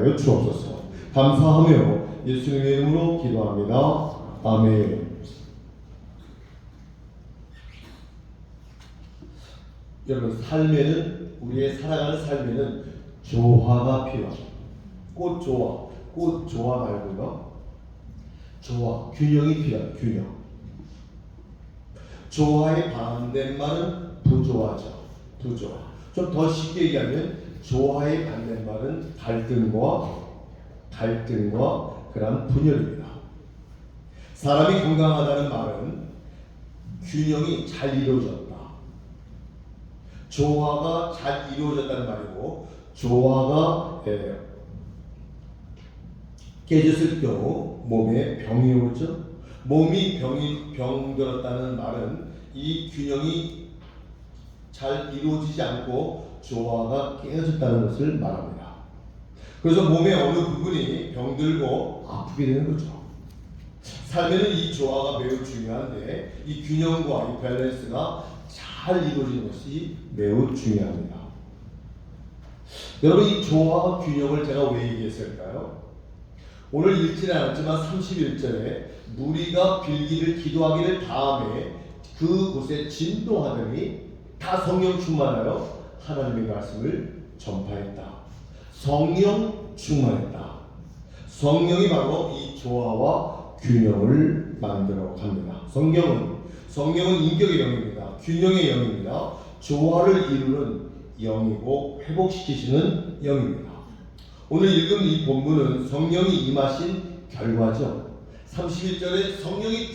하여 주옵소서. 감사하며 예수님의 이름으로 기도합니다. 아멘. 여러분, 삶에는, 우리의 살아가는 삶에는 조화가 필요합니다. 꽃 조화 말고요, 조화, 균형이 필요합니다. 균형. 조화의 반대말은 부조화죠. 부조화. 좀 더 쉽게 얘기하면 조화의 반대말은 갈등과 그런 분열입니다. 사람이 건강하다는 말은 균형이 잘 이루어졌다, 조화가 잘 이루어졌다는 말이고, 조화가 깨졌을 경우 몸에 병이 오죠. 몸이 병들었다는 말은 이 균형이 잘 이루어지지 않고 조화가 깨어졌다는 것을 말합니다. 그래서 몸의 어느 부분이 병들고 아프게 되는 거죠. 삶에는 이 조화가 매우 중요한데, 이 균형과 이 밸런스가 잘 이루어지는 것이 매우 중요합니다. 여러분, 이 조화와 균형을 제가 왜 얘기했을까요? 오늘 읽지는 않았지만 31절에 무리가 빌기를 기도하기를 다음에 그곳에 진동하더니 다 성령 충만하여 하나님의 말씀을 전파했다. 성령 충만했다. 성령이 바로 이 조화와 균형을 만들어 갑니다. 성령은 인격의 영입니다. 균형의 영입니다. 조화를 이루는 영이고 회복시키시는 영입니다. 오늘 읽은 이 본문은 성령이 임하신 결과죠. 31절에 성령이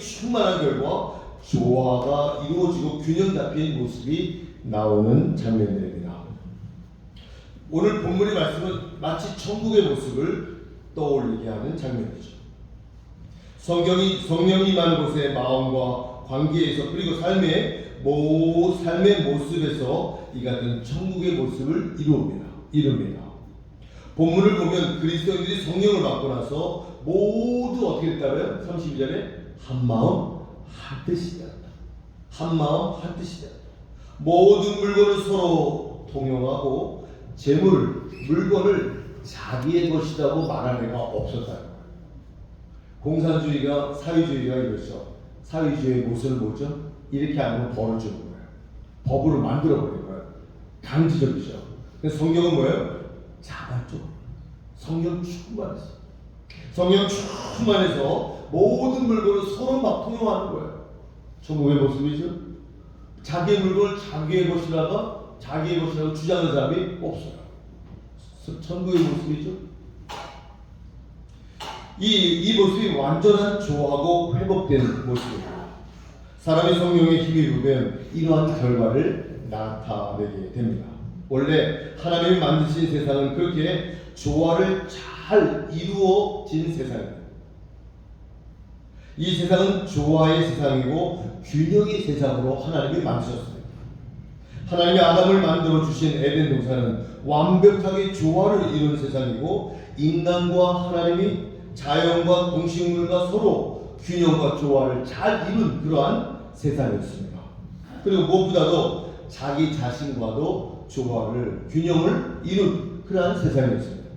충만한 결과 조화가 이루어지고 균형 잡힌 모습이 나오는 장면들입니다. 오늘 본문의 말씀은 마치 천국의 모습을 떠올리게 하는 장면이죠. 성령이 임하는 곳의 마음과 관계에서, 그리고 삶의 모습에서 이 같은 천국의 모습을 이룹니다. 본문을 보면 그리스도인들이 성령을 받고 나서 모두 어떻게 됐다고요? 32절에 한마음 한뜻이 되었다. 모든 물건을 서로 통용하고 물건을 자기의 것이라고 말할 애가 없었다는 거예요. 공산주의가, 사회주의가 이렇죠. 사회주의의 모습을 뭐죠? 이렇게 안 하면 벌을 주는 거예요. 법으로 만들어버린 거예요. 강제적이죠. 그래서 성경은 뭐예요? 자발적. 성령 충만해서 모든 물건을 서로 막 통용하는 거예요. 천국의 모습이죠. 자기의 물건을 자기의 것이라고 주장하는 사람이 없어요. 천국의 모습이죠. 이 모습이 완전한 조화하고 회복된 모습입니다. 사람이 성령의 힘이 입으면 이러한 결과를 나타내게 됩니다. 원래 하나님이 만드신 세상은 그렇게 조화를 잘 이루어진 세상입니다. 이 세상은 조화의 세상이고 균형의 세상으로 하나님이 만드셨습니다. 하나님이 아담을 만들어 주신 에덴 동산은 완벽하게 조화를 이룬 세상이고, 인간과 하나님이 자연과 동식물과 서로 균형과 조화를 잘 이룬 그러한 세상이었습니다. 그리고 무엇보다도 자기 자신과도 균형을 이룬 그러한 세상이었습니다.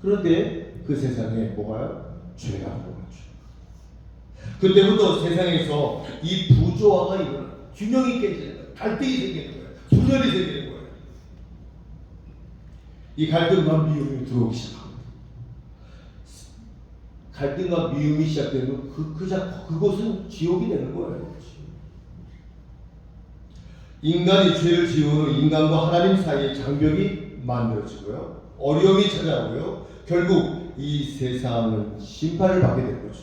그런데 그 세상에 뭐가요? 죄가 들어왔죠. 그때부터 세상에서 이 부조화가 일어나, 균형이 깨지는 거예요. 갈등이 생기는 거예요. 분열이 생기는 거예요. 이 갈등과 미움이 들어오기 시작합니다. 갈등과 미움이 시작되면 그곳은 지옥이 되는 거예요. 인간이 죄를 지은 후 인간과 하나님 사이에 장벽이 만들어지고요, 어려움이 찾아오고요, 결국 이 세상은 심판을 받게 된 거죠.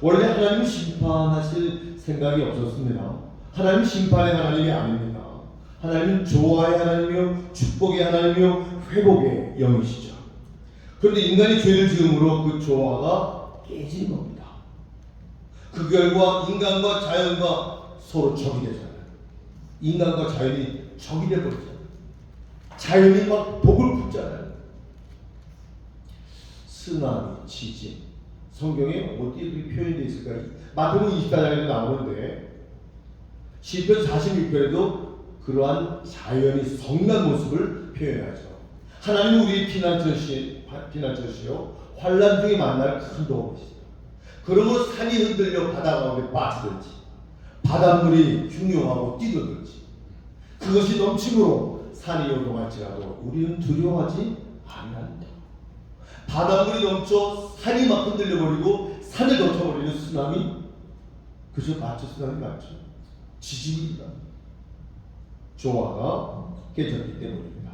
원래 하나님은 심판하실 생각이 없었습니다. 하나님은 심판의 하나님이 아닙니다. 하나님은 조화의 하나님이요, 축복의 하나님이요, 회복의 영이시죠. 그런데 인간이 죄를 지음으로 그 조화가 깨진 겁니다. 그 결과 인간과 자연과 서로 적이 되잖아요. 인간과 자연이 적이 되버리잖아요. 자연이 막 복을 품잖아요. 쓰나미, 지진. 성경에 어디에 그렇게 표현되어 있을까요? 마태복음 24장에도 나오는데, 시편 46편에도 그러한 자연이 성난 모습을 표현하죠. 하나님은 우리의 피난처시요 환난 중에 만날 큰 도움이시다. 그러고 산이 흔들려 바다 가운데 빠지든지 바닷물이 흉용하고 뛰어들지 그것이 넘침으로 산이 요동할지라도 우리는 두려워하지 않는다. 바닷물이 넘쳐 산이 막 흔들려버리고 산을 덮쳐버리는 쓰나미, 그저 맞죠? 쓰나미 맞죠? 지진입니다. 조화가 깨졌기 때문입니다.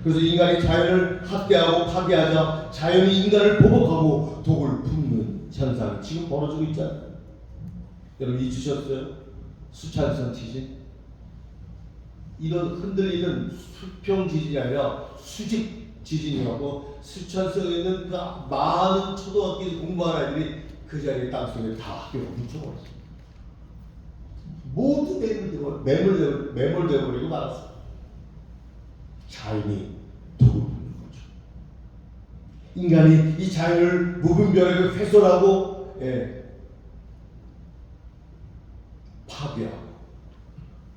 그래서 인간이 자연을 학대하고 파괴하자 자연이 인간을 보복하고 독을 붓는 현상이 지금 벌어지고 있잖아요. 여러분 잊으셨어요? 수찬성 지진? 이런 흔들리는 수평 지진이 아니라 수직 지진이라고 수찬성에 있는 그 많은 초등학교에서 공부한 아이들이 그 자리에 땅속에 다 학교로 묻혀버렸어요. 모두 매몰되어버리고 말았어요. 자연이 독을 붓는 거죠. 인간이 이 자연을 무분별하게 훼손하고 파괴하고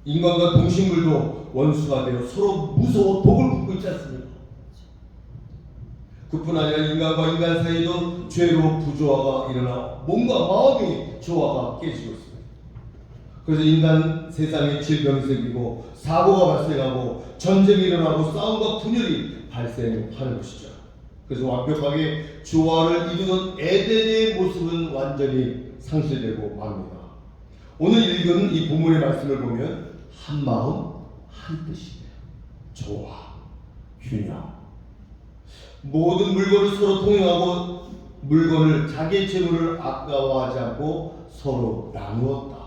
인간과 동식물도 원수가 되어 서로 무서워 독을 붓고 있지 않습니까? 그뿐 아니라 인간과 인간 사이에도 죄로 부조화가 일어나 몸과 마음이 조화가 깨지고 있습니다. 그래서 인간 세상에 질병이 생기고 사고가 발생하고 전쟁이 일어나고 싸움과 분열이 발생하는 것이죠. 그래서 완벽하게 조화를 이루는 에덴의 모습은 완전히 상실되고 맙니다. 오늘 읽은 이 본문의 말씀을 보면 한 마음 한 뜻이에요. 조화, 균형. 모든 물건을 서로 통용하고 물건을 자기의 재물을 아까워하지 않고 서로 나누었다.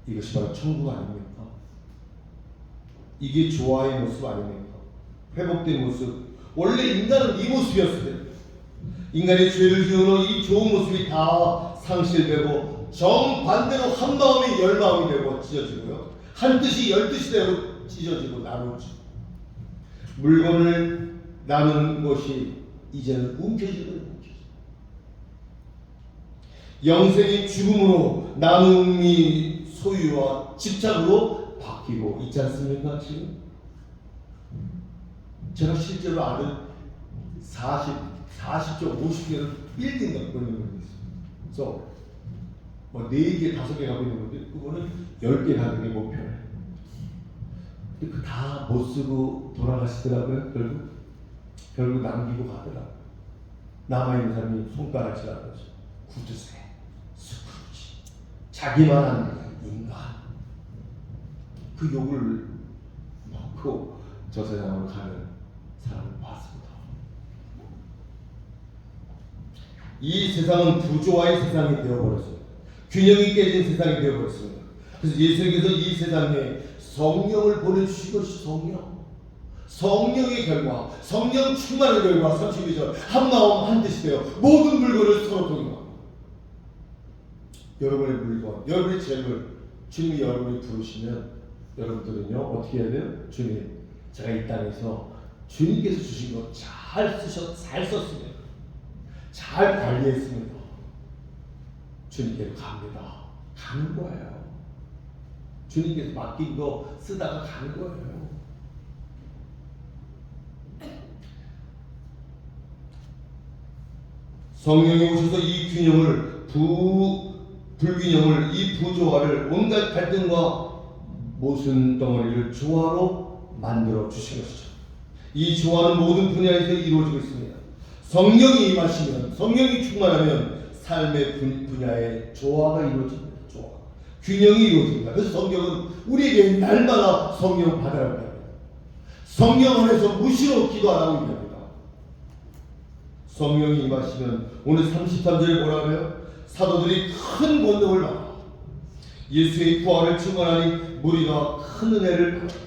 이것이 바로 천국 아닙니까? 이게 조화의 모습 아닙니까? 회복된 모습. 원래 인간은 이 모습이었어요. 인간의 죄를 지은 후 이 좋은 모습이 다 상실되고 정반대로 한 마음이 열 마음이 되고 찢어지고요. 한 뜻이 열 뜻이 되고 찢어지고 나누죠. 물건을 나누는 것이 이제는 움켜쥐고 영생이 죽음으로 나눔이 소유와 집착으로 바뀌고 있지 않습니까? 지금 제가 실제로 아는 40조 50개를 빌딩 갖고 있는 분이 있어요. 그래서 뭐 4개 5개 갖고 있는 분들 그거는 10개 가는 게 목표예요. 근데 그 다 못 쓰고 돌아가시더라고요. 결국 남기고 가더라고요. 남아있는 사람이 손가락질 하는 거죠. 구두쇠, 스크루지, 자기만한 인간. 그 욕을 먹고 저 세상으로 가는 사람을 봤습니다. 이 세상은 부조화의 세상이 되어버렸습니다. 균형이 깨진 세상이 되어버렸습니다. 그래서 예수님께서 이 세상에 성령을 보내주신 것이 성령의 결과, 성령 충만의 결과 32절 한 마음 한 뜻이 되어 모든 물건을 서로 통용합니다. 여러분의 물건, 여러분의 재물 주님이 여러분을 부르시면 여러분들은요 어떻게 해야 돼요? 주님, 제가 이 땅에서 주님께서 주신 거 잘 썼습니다. 잘 관리했습니다. 주님께로 갑니다. 가는 거예요. 주님께서 맡긴 거 쓰다가 가는 거예요. 성령이 오셔서 이 균형을 불균형을 이 부조화를 온갖 갈등과 모순 덩어리를 조화로 만들어 주신 것이죠. 이 조화는 모든 분야에서 이루어지고 있습니다. 성령이 임하시면, 성령이 충만하면 삶의 분야에 조화가 이루어집니다. 조화, 균형이 이루어집니다. 그래서 성경은 우리에게 날마다 성령 받으라고 합니다. 성령 안에서 무시로 기도 안 하고 있습니다. 성령이 임하시면 오늘 33절에 뭐라고요? 사도들이 큰 권능을 받아 예수의 부활을 증언하니 무리가 큰 은혜를 받았다.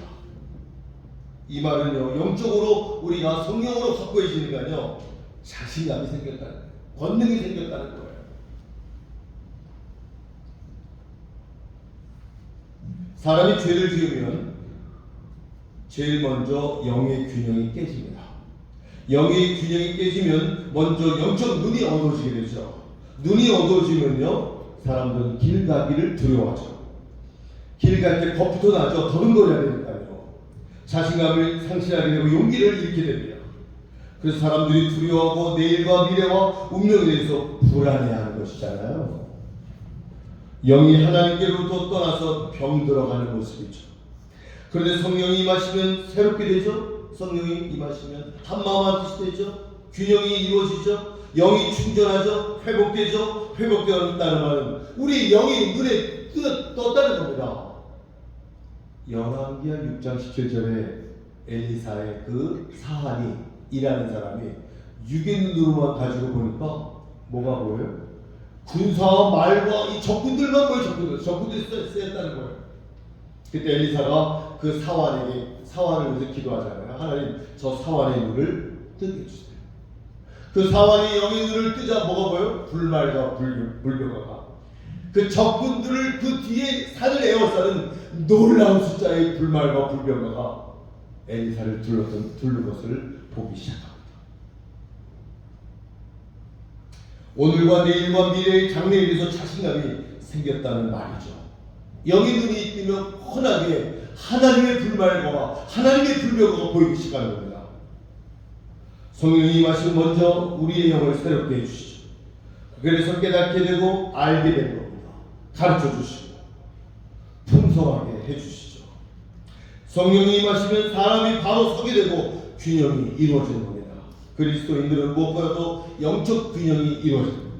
이 말은요, 영적으로 우리가 성령으로 확고해지니까요 자신감이 생겼다는 거예요. 권능이 생겼다는 거예요. 사람이 죄를 지으면 제일 먼저 영의 균형이 깨집니다. 영의 균형이 깨지면 먼저 영적 눈이 어두워지게 되죠. 눈이 어두워지면요 사람들은 길 가기를 두려워하죠. 길 갈 때 겁부터 나죠. 더듬거려야 되니까요. 자신감을 상실하게 되고 용기를 잃게 됩니다. 그래서 사람들이 두려워하고 내일과 미래와 운명에 대해서 불안해하는 것이잖아요. 영이 하나님께로부터 떠나서 병들어가는 모습이죠. 그런데 성령이 임하시면 새롭게 되죠. 성령이 임하시면 한마음 한뜻이 되죠. 균형이 이루어지죠. 영이 충전하죠. 회복되죠. 회복되었다는 말은 우리 영이 눈에 떴다는 겁니다. 열왕기하 6장 17절에 엘리사의 그 사한이 일하는 사람이 육의 눈으로만 가지고 보니까 뭐가 보여요? 군사와 말과 이 적군들만 보여. 적군들이 쓰였다는 거예요. 그때 엘리사가 그 사환을 위해서 기도하잖아요. 하나님, 저 사환의 눈을 뜨게 해주세요. 그 사환이 영의 눈을 뜨자 뭐가 보여요? 불말과 불병화가 그 적군들을 그 뒤에 산을 에워싸는 놀라운 숫자의 불말과 불병화가 엘리사를 둘른 것을 보기 시작합니다. 오늘과 내일과 미래의 장래에 대해서 자신감이 생겼다는 말이죠. 영의 눈이 뜨면 훤하게 하나님의 불말과 하나님의 불병화가 보이기 시작하는 겁니다. 성령이 임하시면 먼저 우리의 영을 새롭게 해주시죠. 그래서 깨닫게 되고 알게 된 겁니다. 가르쳐 주시고 풍성하게 해주시죠. 성령이 임하시면 사람이 바로 서게 되고 균형이 이루어지는 겁니다. 그리스도인들은 무엇보다도 영적 균형이 이루어져야 됩니다.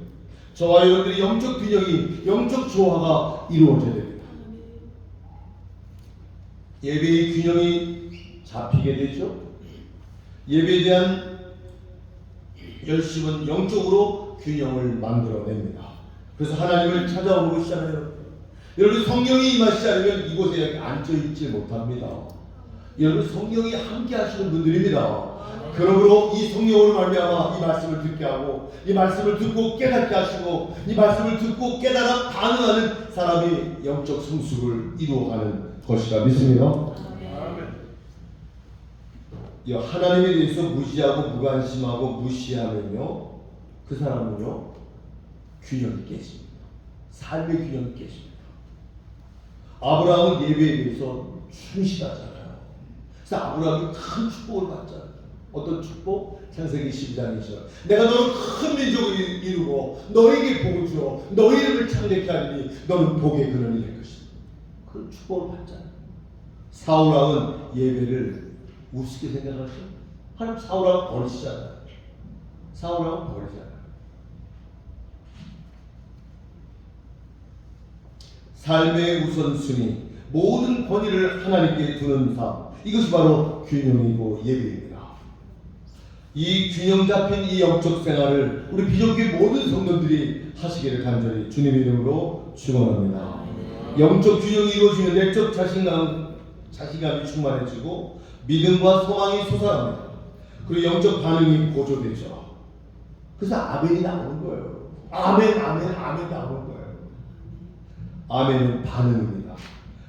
저와 여러분들이 영적 균형이, 영적 조화가 이루어져야 됩니다. 예배의 균형이 잡히게 되죠. 예배에 대한 열심은 영적으로 균형을 만들어냅니다. 그래서 하나님을 찾아오고 시작해요. 여러분, 성령이 임하시지 않으면 이곳에 앉아있지 못합니다. 여러분, 성령이 함께 하시는 분들입니다. 그러므로 이 성령으로 말미암아 이 말씀을 듣게 하고, 이 말씀을 듣고 깨닫게 하시고, 이 말씀을 듣고 깨달아 반응하는 사람이 영적 성숙을 이루어가는 것이라 믿습니다. 하나님에 대해서 무시하고 무관심하고 무시하면요, 그 사람은요 균형이 깨집니다. 삶의 균형이 깨집니다. 아브라함은 예배에 대해서 충실하잖아요. 그래서 아브라함이 큰 축복을 받잖아요. 어떤 축복? 창세기 12장이죠. 내가 너를 큰 민족을 이루고 너에게 복을 주어 너희 이름을 창대케 하리니 너는 복의 근원이 될 것이다. 그 축복을 받잖아요. 사울왕은 예배를 우습게 생각하죠. 하나님 사울왕 버리시잖아요. 사울왕 버리잖아요. 삶의 우선순위, 모든 권위를 하나님께 두는 삶, 이것이 바로 균형이고 예배입니다. 이 균형 잡힌 이 영적 생활을 우리 비전교회 모든 성도들이 하시기를 간절히 주님의 이름으로 축원합니다. 영적 균형이 이루어지면 내적 자신감이 충만해지고 믿음과 소망이 솟아납니다. 그리고 영적 반응이 고조되죠. 그래서 아멘이 나오는 거예요. 아멘 나오는 거예요. 아멘은 반응입니다.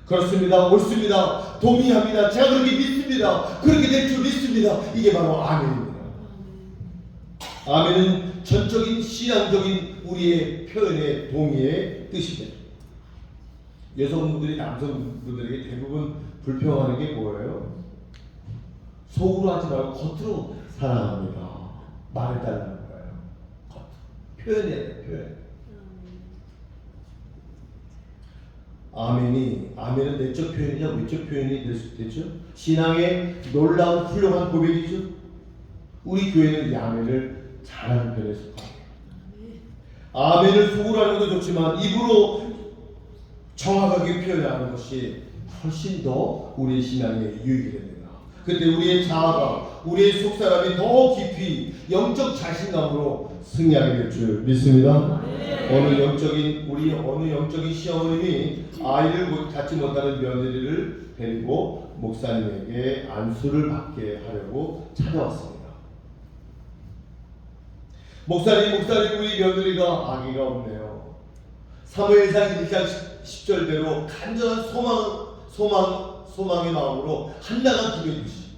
그렇습니다. 옳습니다. 동의합니다. 제가 그렇게 믿습니다. 그렇게 될 줄 믿습니다. 이게 바로 아멘입니다. 아멘은 전적인 신앙적인 우리의 표현의 동의의 뜻입니다. 여성분들이 남성분들에게 대부분 불평하는 게 뭐예요? 속으로 하지 말고 겉으로 사랑합니다. 말해달라는 거예요. 겉으로. 표현해야 돼, 표현. 아멘은 내적 표현이냐 외적 표현이 될 수 있겠죠. 신앙의 놀라운 훌륭한 고백이죠. 우리 교회는 이 아멘을 잘하는 편에 속합니다. 아멘을 속으로 하는 것도 좋지만 입으로 정확하게 표현하는 것이 훨씬 더 우리의 신앙에 유익이 됩니다. 그때 우리의 자아가, 우리의 속사람이 더 깊이 영적 자신감으로 승리하게 될 줄 믿습니다. 어느 영적인 시어머님이 아이를 갖지 못하는 며느리를 데리고 목사님에게 안수를 받게 하려고 찾아왔습니다. 목사님, 우리 며느리가 아기가 없네요. 사무엘상 1장 10절대로 간절한 소망의 마음으로 한나가 기도했듯이,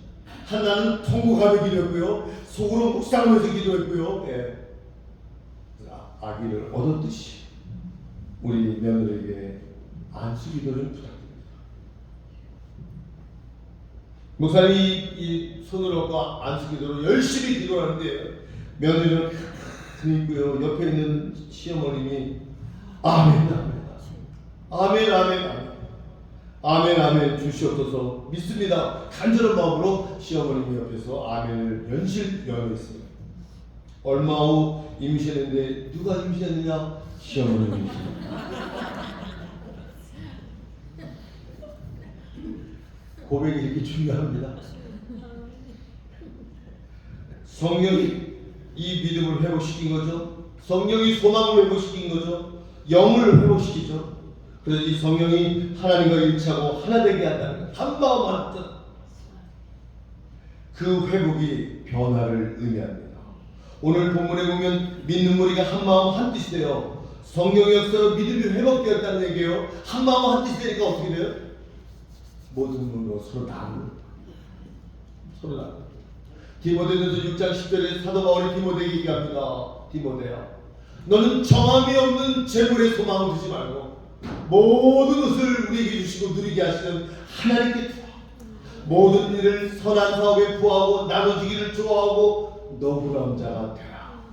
한나는 통곡하며 기도했고요, 속으로 묵상하면서 기도했고요, 아기를 얻었듯이 우리 며느리에게 안수 기도를 부탁드립니다. 목사님이 이 손을 얹고 안수기도로 열심히 기도하는데 며느리는 가만히 있고요. 옆에 있는 시어머님이 아멘 아멘 아멘 아멘 아멘 아멘 아멘 주시옵소서 믿습니다. 간절한 마음으로 시어머님이 옆에서 아멘을 연실연했습니다. 얼마 후 임신했는데 누가 임신했느냐? 시어머님이 임신했습니다. 고백이 이렇게 중요합니다. 성령이 이 믿음을 회복시킨 거죠. 성령이 소망을 회복시킨 거죠. 영을 회복시키죠. 그래서 이 성령이 하나님과 일치하고 하나 되게 한다는 거예요. 한 마음 한 뜻. 그 회복이 변화를 의미합니다. 오늘 본문에 보면 믿는 무리가 한 마음 한 뜻이 돼요. 성령의 역사로 믿음이 회복되었다는 얘기예요. 한 마음 한 뜻이 되니까 어떻게 돼요? 모든 분으로 서로 나누는 서로 나누는. 디모데전서 6장 10절에 사도 바울이 디모데에게 얘기합니다. 디모데야, 너는 정함이 없는 재물에 소망을 두지 말고 모든 것을 우리에게 주시고 누리게 하시는 하나님께 구하. 모든 일을 선한 사업에 부하고 나눠주기를 좋아하고 너그러운 자가 되라.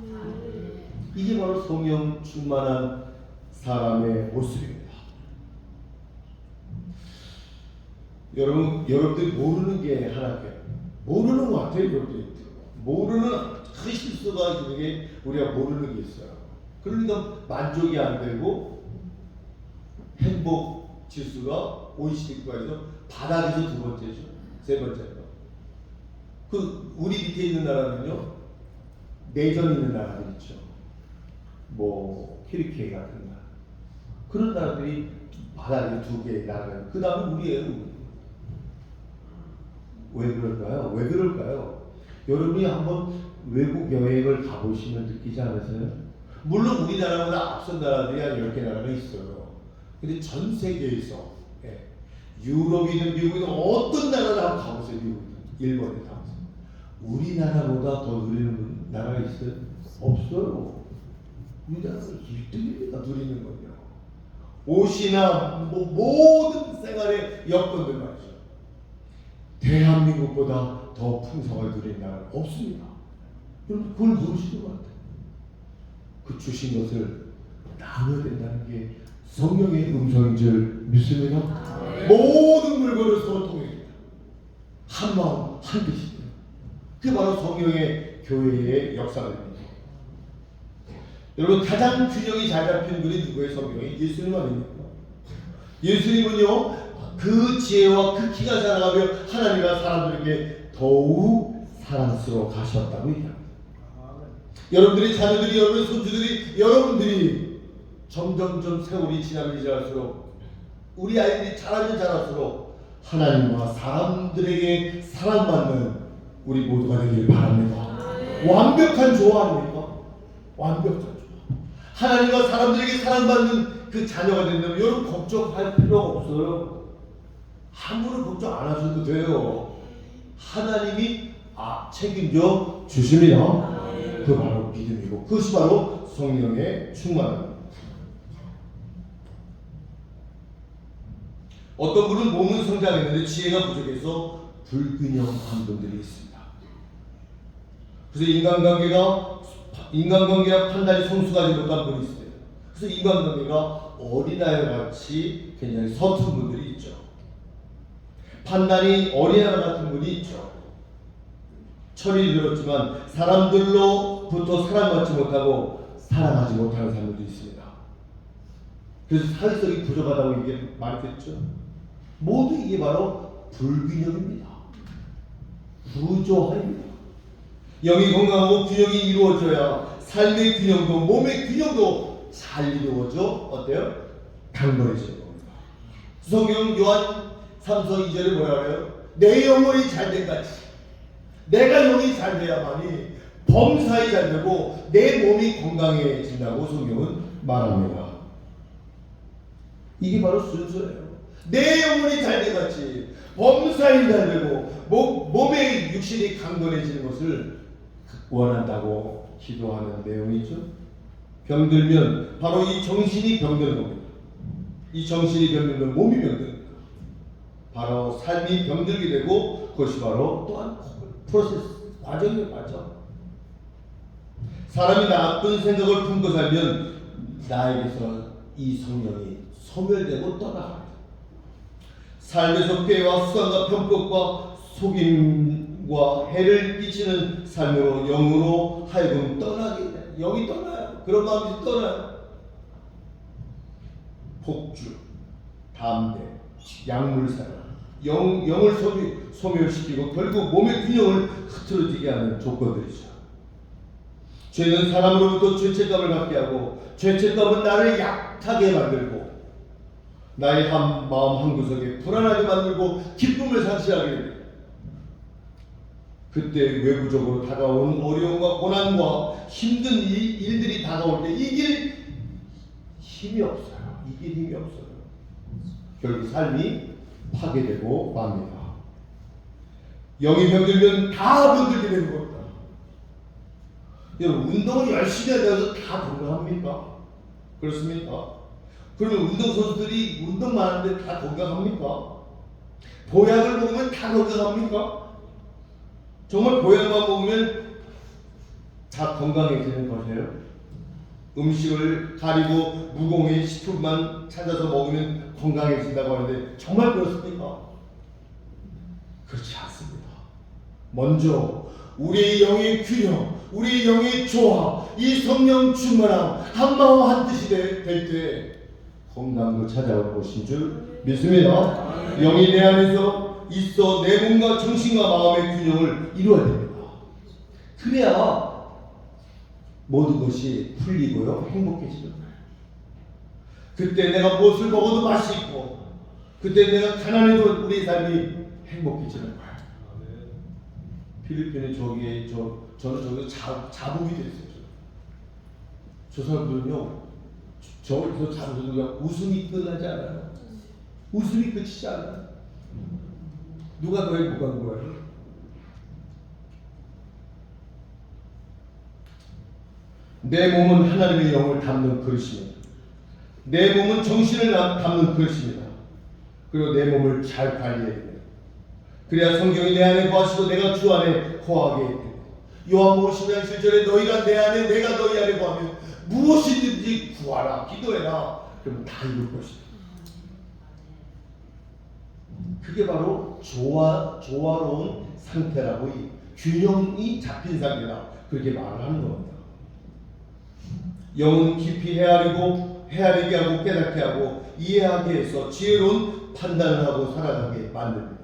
이게 바로 성령 충만한 사람의 모습입니다. 여러분들이 모르는 게 하나예요. 모르는 것 같아요. 여러분들이 모르는 큰 실수가 있는 게 우리가 모르는 게 있어요. 그러니까 만족이 안 되고 행복 지수가 OECD 국가에서 바닥에서 두 번째죠. 세 번째가 그 우리 밑에 있는 나라는요, 내전 있는 나라들 있죠. 뭐 튀르키예 같은 나라, 그런 나라들이 바닥에 두 개의 나라는 그 다음에 우리예요. 왜 그럴까요? 왜 그럴까요? 여러분이 한번 외국 여행을 가보시면 느끼지 않으세요? 물론 우리나라보다 앞선 나라들이 한 10개 나라가 있어요. 근데 전 세계에서 유럽이든 미국이든 어떤 나라를 한번 가보세요. 미국이든 일본에 가보세요. 우리나라보다 더 누리는 나라가 있어요? 없어요. 우리나라가 1등입니다. 누리는 건요. 옷이나 뭐 모든 생활의 여건들 말이죠. 대한민국보다 더 풍성을 누린 나라는 없습니다. 여러분 그걸 모르시는 것 같아요. 그 주신 것을 나눠야 된다는 게 성령의 음성인 줄 믿습니다. 모든 물건을 서로 통합니다. 한 마음 한 뜻입니다. 그게 바로 성령의 교회의 역사입니다. 여러분 가장 균형이 잘 잡힌 분이 누구의 성경이? 예수님 아닙니까? 예수님은요 그 지혜와 그 키가 자라가며 하나님과 사람들에게 더욱 사랑스러워 가셨다고 얘기합니다. 여러분들이 자녀들이 여러분 손주들이 여러분들이 점점점 세월이 지나면 지날수록 우리 아이들이 자라면 자랄수록 하나님과 사람들에게 사랑받는 우리 모두가 되길 바랍니다. 완벽한 조화 아닙니까? 완벽한 조화. 하나님과 사람들에게 사랑받는 그 자녀가 된다면 여러분 걱정할 필요가 없어요. 아무런 걱정 안 하셔도 돼요. 하나님이 책임져 주십니다. 그 바로 믿음이고 그것이 바로 성령의 충만함입니다. 어떤 분은 몸은 성장했는데 지혜가 부족해서 불균형한 분들이 있습니다. 그래서 인간관계와 판단이 성숙하지 못한 분이 있어요. 그래서 인간관계가 어린아이와 같이 굉장히 서툰 분들이 있죠. 판단이 어린아이 같은 분이 있죠. 철이 들었지만 사람들로부터 사랑받지 못하고 사랑하지 못하는 사람들도 있습니다. 그래서 사회성이 부족하다고 이게 말했죠. 모두 이게 바로 불균형입니다. 부조화입니다. 영이 건강하고 균형이 이루어져야 삶의 균형도 몸의 균형도 잘 이루어져 어때요? 강건해지는 겁니다. 성경 요한 3서 2절에 뭐라 그래요? 내 영혼이 잘된 같이 내가 영이 잘 돼야만이 범사에 잘 되고 내 몸이 건강해진다고 성경은 말합니다. 이게 바로 순서예요. 내 영혼이 잘된 같이 범사에 잘 되고 몸의 육신이 강건해지는 것을 원한다고 기도하는 내용이죠. 병들면 바로 이 정신이 병드는 겁니다. 이 정신이 병들면 몸이 병듭니다. 바로 삶이 병들게 되고 그것이 바로 또한 프로세스 과정이에요. 과정. 사람이 나쁜 생각을 품고 살면 나에게서 이 성령이 소멸되고 떠나갑니다. 삶에서 꾀와 수상과 편법과 속임과 해를 끼치는 삶으로 영으로 하여금 떠나게 돼. 영이 떠나요. 그런 마음이 떠나요. 폭주, 담배, 약물사랑, 영을 소멸시키고 결국 몸의 균형을 흐트러지게 하는 조건들이죠. 죄는 사람으로부터 죄책감을 갖게 하고 죄책감은 나를 약하게 만들고 나의 마음 한구석에 불안하게 만들고 기쁨을 상실하게 됩니다. 그때 외부적으로 다가온 어려움과 고난과 힘든 일들이 다가올 때 이길 힘이 없어요. 이길 힘이 없어요. 결국 삶이 파괴되고 맙니다. 영이 병들면 다 병들게 되는 겁니다. 여러분, 운동을 열심히 하면서 다 건강합니까? 그렇습니까? 그러면 운동선수들이 운동만 하는데 다 건강합니까? 보약을 먹으면 다 건강합니까? 정말 보약만 먹으면 다 건강해지는 것이에요? 음식을 가리고 무공해 식품만 찾아서 먹으면 건강해진다고 하는데 정말 그렇습니까? 그렇지 않습니다. 먼저 우리의 영의 균형, 우리의 영의 조화, 이 성령 충만함, 한마음 한뜻이 될 때 건강도 찾아올 것인 줄 믿습니다. 영이 내 안에서 있어 내 몸과 정신과 마음의 균형을 이루어야 됩니다. 그래야 모든 것이 풀리고요, 행복해지는 거예요. 그때 내가 무엇을 먹어도 맛이 있고, 그때 내가 가난해도 우리 삶이 행복해지는 거예요. 필리핀에 저는 저기 자복이 됐어요. 저 사람들은요, 저기서 자복이 그냥 웃음이 끝나지 않아요. 웃음이 끝이지 않아요. 누가 더 행복한 거예요? 내 몸은 하나님의 영을 담는 그릇입니다. 내 몸은 정신을 담는 그릇입니다. 그리고 내 몸을 잘 관리해야 됩니다. 그래야 성경이 내 안에 거하시고 내가 주 안에 거하게 됩니다. 요한복음 10장 7절에 너희가 내 안에 내가 너희 안에 거하면 무엇이든지 구하라 기도해라 그러면 다 이룰 것이다. 그게 바로 조화로운 상태라고 균형이 잡힌 상태다 그렇게 말을 하는 겁니다. 영은 깊이 헤아리게 하고 깨닫게 하고 이해하게 해서 지혜로운 판단을 하고 살아가게 만듭니다.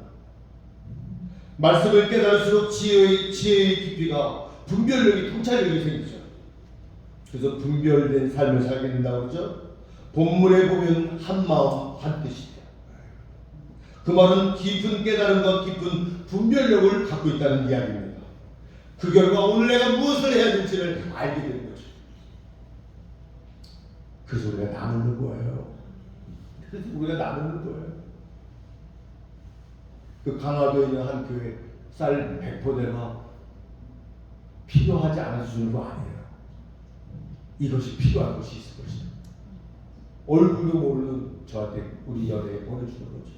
말씀을 깨달을수록 지혜의 깊이가 분별력이 통찰력이 생기죠. 그래서 분별된 삶을 살게 된다고 그러죠. 본문에 보면 한마음 한뜻이다. 그 말은 깊은 깨달음과 깊은 분별력을 갖고 있다는 이야기입니다. 그 결과 오늘 내가 무엇을 해야 될지를 알게 되는 거죠. 그래서 우리가 나누는 거예요. 그래서 우리가 나누는 거예요. 그 강화도에 있는 한 교회 쌀 100포대가 필요하지 않아서 주는 거 아니에요. 이것이 필요한 것이 있을 것이다. 얼굴도 모르는 저한테 우리 연예에 보내주는 거죠.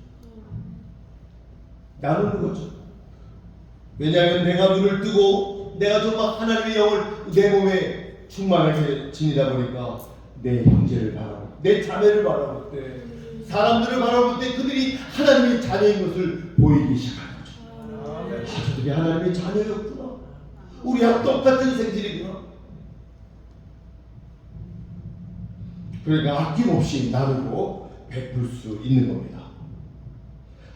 나누는 거죠. 왜냐하면 내가 눈을 뜨고 내가 정말 하나님의 영을 내 몸에 충만하게 지니다 보니까 내 형제를 바라볼 때, 내 자매를 바라볼 때, 사람들을 바라볼 때 그들이 하나님의 자녀인 것을 보이기 시작하는 거죠. 저들이 하나님의 자녀였구나. 우리와 똑같은 생질이구나. 그러니까 아낌없이 나누고 베풀 수 있는 겁니다.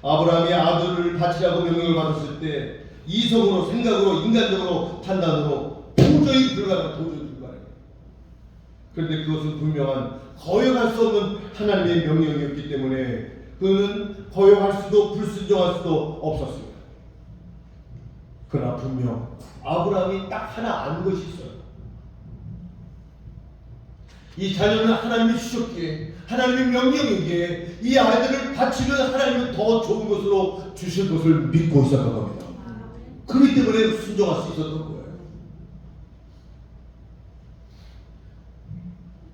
아브라함이 아들을 바치라고 명령을 받았을 때 이성으로, 생각으로, 인간적으로, 판단으로 도저히 불가능해요. 그런데 그것은 분명한 거역할 수 없는 하나님의 명령이었기 때문에 그는 거역할 수도 불순종할 수도 없었습니다. 그러나 분명 아브라함이 딱 하나 아는 것이 있어요. 이 자녀는 하나님이 주셨기에, 하나님의 명령이기에 이 아이들을 바치면 하나님은 더 좋은 것으로 주실 것을 믿고 있었던 겁니다. 그렇기 때문에 순종할 수 있었던 거예요.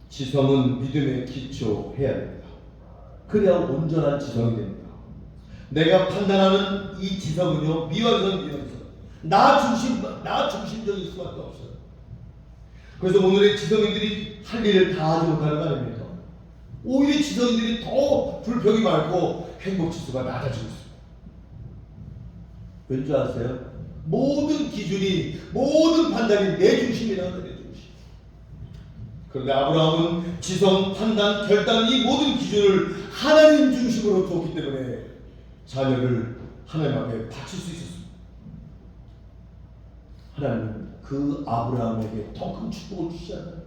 지성은 믿음에 기초해야 됩니다. 그래야 온전한 지성이 됩니다. 내가 판단하는 이 지성은요, 미완성. 나 중심적일 수밖에 없어요. 그래서 오늘의 지성인들이 할 일을 다 하지 못하는 거 아닙니까? 오히려 지성인들이 더 불평이 많고 행복 지수가 낮아지고 있습니다. 왠지 아세요? 모든 기준이, 모든 판단이 내 중심이라는 거예요. 내 중심. 그런데 아브라함은 지성, 판단, 결단 이 모든 기준을 하나님 중심으로 뒀기 때문에 자녀를 하나님 앞에 바칠 수 있었습니다. 하나님은 그 아브라함에게 더 큰 축복을 주시지 않아요?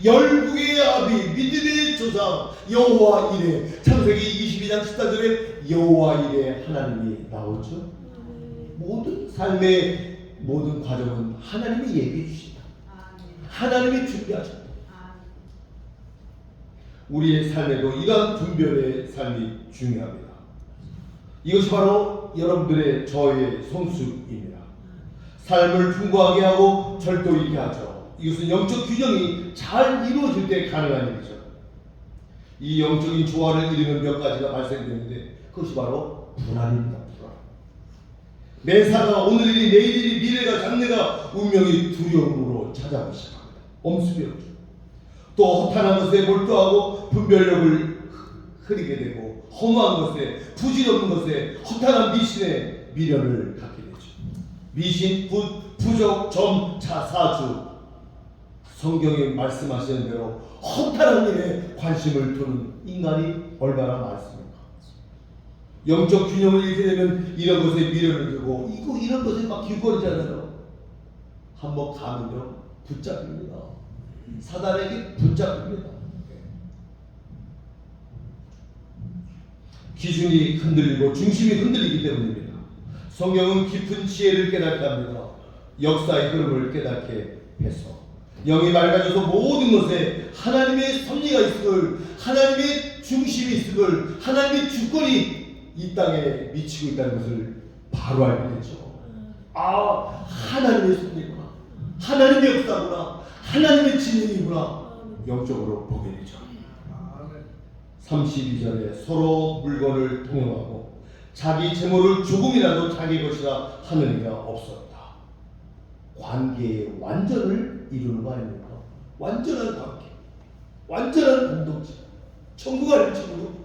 열국의 아비, 믿음의 조상 여호와 이레. 창세기 22장 14절에 여호와 이레 하나님이 나오죠. 모든 삶의 모든 과정은 하나님이 예비해 주시다. 하나님이 준비하셨다. 우리의 삶에도 이러한 분별의 삶이 중요합니다. 이것이 바로 여러분들의 저의 성수입니다. 삶을 풍부하게 하고 절도 있게 하죠. 이것은 영적 균형이 잘 이루어질 때 가능한 일이죠. 이 영적인 조화를 이루는 몇 가지가 발생되는데 그것이 바로 불안입니다. 불안. 매사가 오늘 일이 내일 일이 미래가 장래가 운명이 두려움으로 찾아오기 시작합니다. 엄습이었죠. 또 허탄한 것에 몰두하고 분별력을 흐리게 되고 허무한 것에 부질없는 것에 허탄한 미신에 미련을 갖게 되죠. 미신, 부족, 점, 사주. 성경에 말씀하시는 대로 허탄한 일에 관심을 두는 인간이 얼마나 많습니까? 영적 균형을 잃게 되면 이런 것에 미련을 두고 이런 것에 막 길거리잖아요. 한번 가면요 붙잡힙니다. 사단에게 붙잡힙니다. 기준이 흔들리고 중심이 흔들리기 때문입니다. 성경은 깊은 지혜를 깨닫게 합니다. 역사의 흐름을 깨닫게 해서 영이 맑아져서 모든 것에 하나님의 섭리가 있음을, 하나님의 중심이 있음을, 하나님의 주권이 이 땅에 미치고 있다는 것을 바로 알게 되죠. 아, 하나님의 섭리구나, 하나님의 역사구나, 하나님의 진행이구나 영적으로 보게 되죠. 32절에 서로 물건을 동용하고 자기 재물을 조금이라도 자기 것이라 하는 이가 없었다. 관계의 완전을 이루는 거 아닙니까? 완전한 관계, 완전한 공동체, 천국 아닌 천국.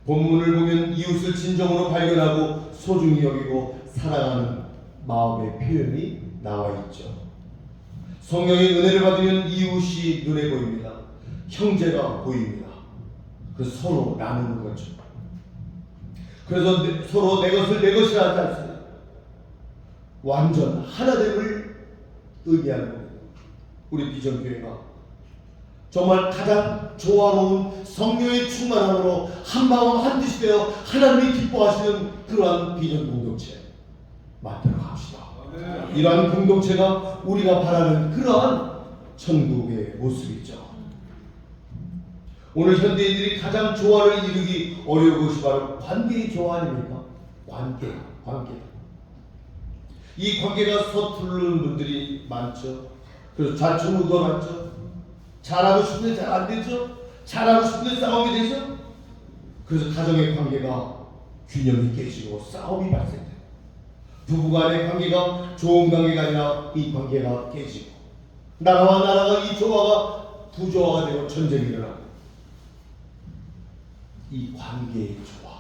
본문을 보면 이웃을 진정으로 발견하고 소중히 여기고 사랑하는 마음의 표현이 나와 있죠. 성령의 은혜를 받으면 이웃이 눈에 보입니다. 형제가 보입니다. 그래서 서로 나누는 거죠. 그래서 서로 내 것을 내 것이라 하지 않습니다. 완전 하나됨을 의미하는 겁니다. 우리 비전교회가 정말 가장 조화로운 성령의 충만함으로 한마음 한뜻이 되어 하나님이 기뻐하시는 그러한 비전 공동체 만들어 갑시다. 이러한 공동체가 우리가 바라는 그러한 천국의 모습이죠. 오늘 현대인들이 가장 조화를 이루기 어려운 것이 바로 관계의 조화 아닙니까? 관계. 이 관계가 서투른 분들이 많죠. 그래서 좌충우돌 많죠. 잘하고 싶은데 잘 안 되죠. 잘하고 싶은데 싸움이 되죠. 그래서 가정의 관계가 균형이 깨지고 싸움이 발생돼요. 부부간의 관계가 좋은 관계가 아니라 이 관계가 깨지고 나라와 나라가 이 조화가 부조화가 되고 전쟁이 일어나고 이 관계의 조화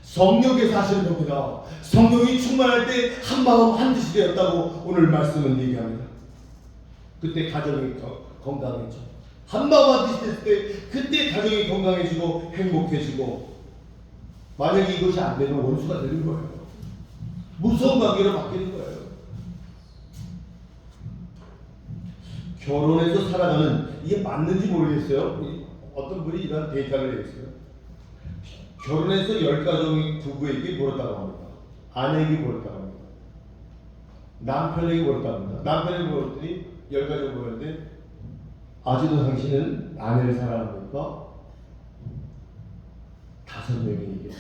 성령께서 하시는 겁니다. 성령이 충만할 때 한마음 한뜻이 되었다고 오늘 말씀은 얘기합니다. 그때 가정이 건강해져. 한마음 한뜻이 됐을 때 그때 가정이 건강해지고 행복해지고 만약에 이것이 안 되면 원수가 되는 거예요. 무서운 관계로 바뀌는 거예요. 결혼해서 살아가는 이게 맞는지 모르겠어요. 어떤 분이 이런 데이터를 내겠어요. 결혼해서 10가정의 부부에게 물었다고 합니다. 아내에게 물었다고 합니다. 남편에게 물었다고 합니다. 남편에게 물었더니 10가정 물었는데 아직도 당신은 아내를 사랑합니까? 5명이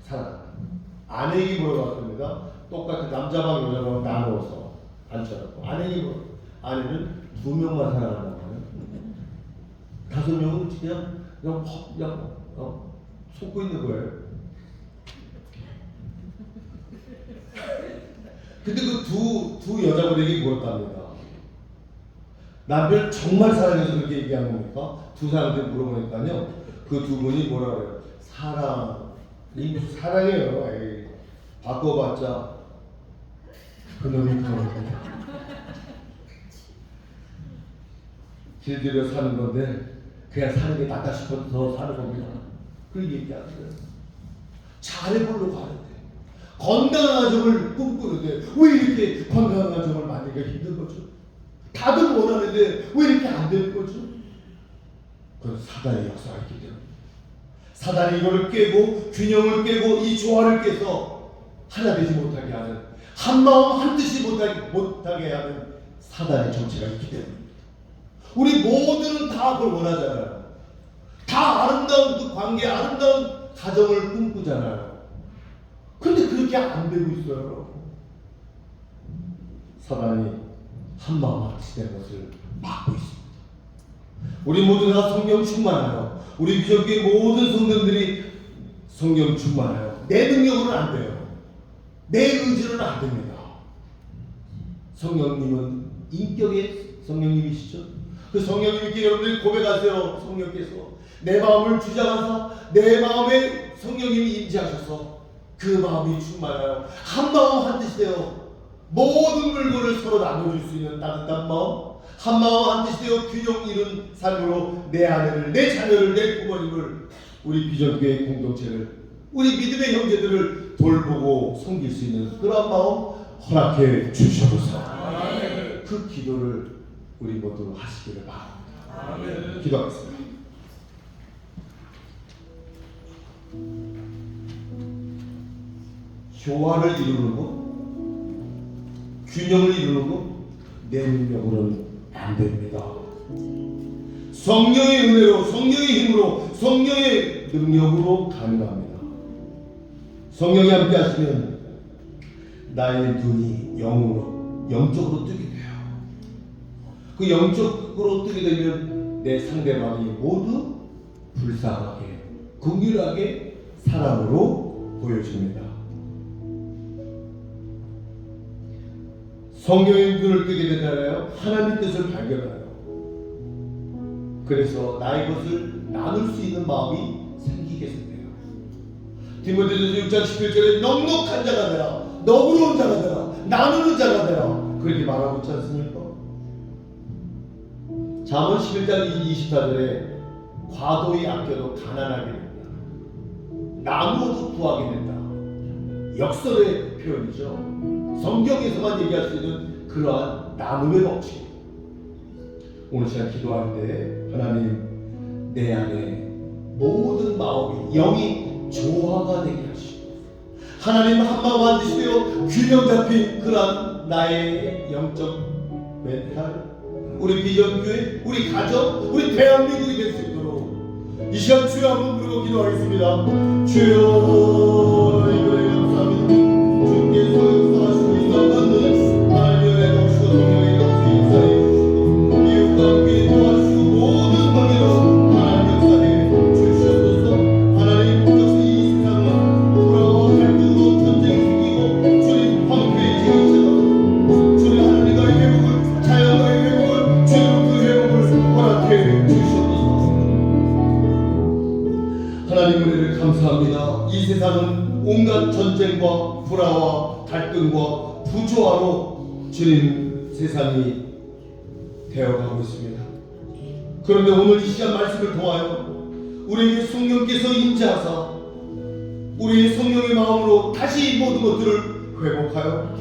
사랑합니다. 아내에게 물어봤습니다. 똑같은 남자방 여자방 나누어서 앉혀놓고 아내에게 물어. 아내는 2명만 사랑한다고 해요. 5명은 그냥 속고 있는 거예요. 근데 그 두 여자분에게 물었답니다. 남편 정말 사랑해서 그렇게 얘기한 겁니까? 두 사람한테 물어보니까요. 그 두 분이 뭐라 그래요? 사랑이 무슨 사랑이에요. 에이, 바꿔봤자 그놈이 그놈이야. 길들여 사는 건데 그냥 사는 게 낫다 싶어서 더 사는 겁니다. 그렇게 얘기하세요. 잘해보려고 하는데 건강한 가정을 꿈꾸는데 왜 이렇게 건강한 가정을 만들기가 힘든 거죠? 다들 원하는데 왜 이렇게 안 되는 거죠? 그건 사단의 역사가 있기 때문에 사단이 이거를 깨고 균형을 깨고 이 조화를 깨서 하나 되지 못하게 하는 한마음 한뜻이 못하게 하는 사단의 정체가 있기 때문에 우리 모두는 다 그걸 원하잖아요. 다 아름다운 그 관계, 아름다운 가정을 꿈꾸잖아요. 근데 그렇게 안 되고 있어요. 사단이 한마음 한뜻이 된 것을 막고 있습니다. 우리 모두 다 성령 충만하여 우리 비전교회 모든 성도들이 성령 충만하여 내 능력으로는 안 돼요. 내 의지로는 안 됩니다. 성령님은 인격의 성령님이시죠. 그 성령님께 여러분들이 고백하세요. 성령께서 내 마음을 주장하사 내 마음에 성령님이 임재하셔서 그 마음이 충만하여 한 마음 한 뜻이 되어 모든 물건을 서로 나눠줄 수 있는 따뜻한 마음, 한 마음 한 뜻이 되어 균형 이룬 삶으로 내 아내를, 내 자녀를, 내 부모님을, 우리 비전교회 공동체를, 우리 믿음의 형제들을 돌보고 섬길 수 있는 그런 마음 허락해 주셔서 그 기도를 우리 모두 하시기를 바랍니다. 기도하겠습니다. 조화를 이루는 것, 균형을 이루는 것, 내 능력으로는 안 됩니다. 성령의 은혜로, 성령의 힘으로, 성령의 능력으로 가능합니다. 성령이 함께 하시면 나의 눈이 영적으로 뜨게 돼요. 그 영적으로 뜨게 되면 내 상대방이 모두 불쌍하게, 긍휼하게 사람으로 보여집니다. 성령의 눈을 뜨게 되잖아요. 하나님의 뜻을 발견해요. 그래서 나의 것을 나눌 수 있는 마음이 생기게 돼요. 디모데전서 6장 11절에 넉넉한 자가 되라, 너그러운 자가 되라, 나누는 자가 되라, 그렇게 말하고 있지 않습니까? 잠언 11장 24절에 과도히 아껴도 가난하게 된다, 나누어도 구하게 된다, 역설의 표현이죠. 성경에서만 얘기할 수 있는 그러한 나눔의 법칙. 오늘 시간 기도하는데 하나님 내 안에 모든 마음이 영이 조화가 되게 하시고 하나님 한마음 한뜻이 되어 균형 잡힌 그러한 나의 영적 멘탈, 우리 비전교회, 우리 가정, 우리 대한민국이 될 수 있도록 이 시간 주여 한번 부르고 기도하겠습니다. 주여 이거에 감사합니다. 주께서 역사하시고 있사옵는 하나님의 도시고 성령의 역사에 주시고 이웃과 함께 도와주시고 모든 관계로 하나님 역사에 주시옵소서. 하나님 역시 이 세상은 불화와 갈등으로 전쟁이 생기고 주님 황폐해지고 있습니다. 주님 하나님과의 회복을, 자연과의 회복을, 주님 그 회복을 허락해 주시옵소서. 하나님 은혜를 감사합니다. 이 세상은 온갖 전쟁과 불화와 갈등과 부조화로 주님 세상이 되어가고 있습니다. 그런데 오늘 이 시간 말씀을 통하여 우리에게 성령께서 임재하사 우리의 성령의 마음으로 다시 모든 것들을 회복하여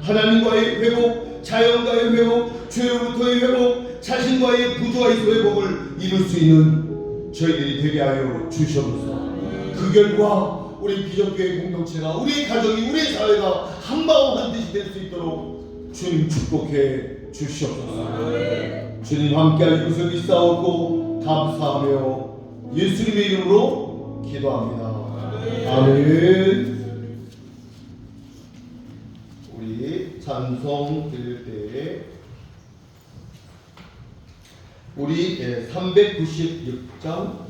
하나님과의 회복, 자연과의 회복, 죄로부터의 회복, 자신과의 부조화에서 회복을 이룰 수 있는 저희들이 되게 하여 주시옵소서. 그 결과 우리 비전교회 공동체가, 우리 가정이, 우리 사회가 한마음 한뜻이 될 수 있도록 주님 축복해 주시옵소서. 주님 함께할 것을 믿사옵고 감사하며 예수님의 이름으로 기도합니다. 아멘. 우리 찬송 드릴 때에 우리 396장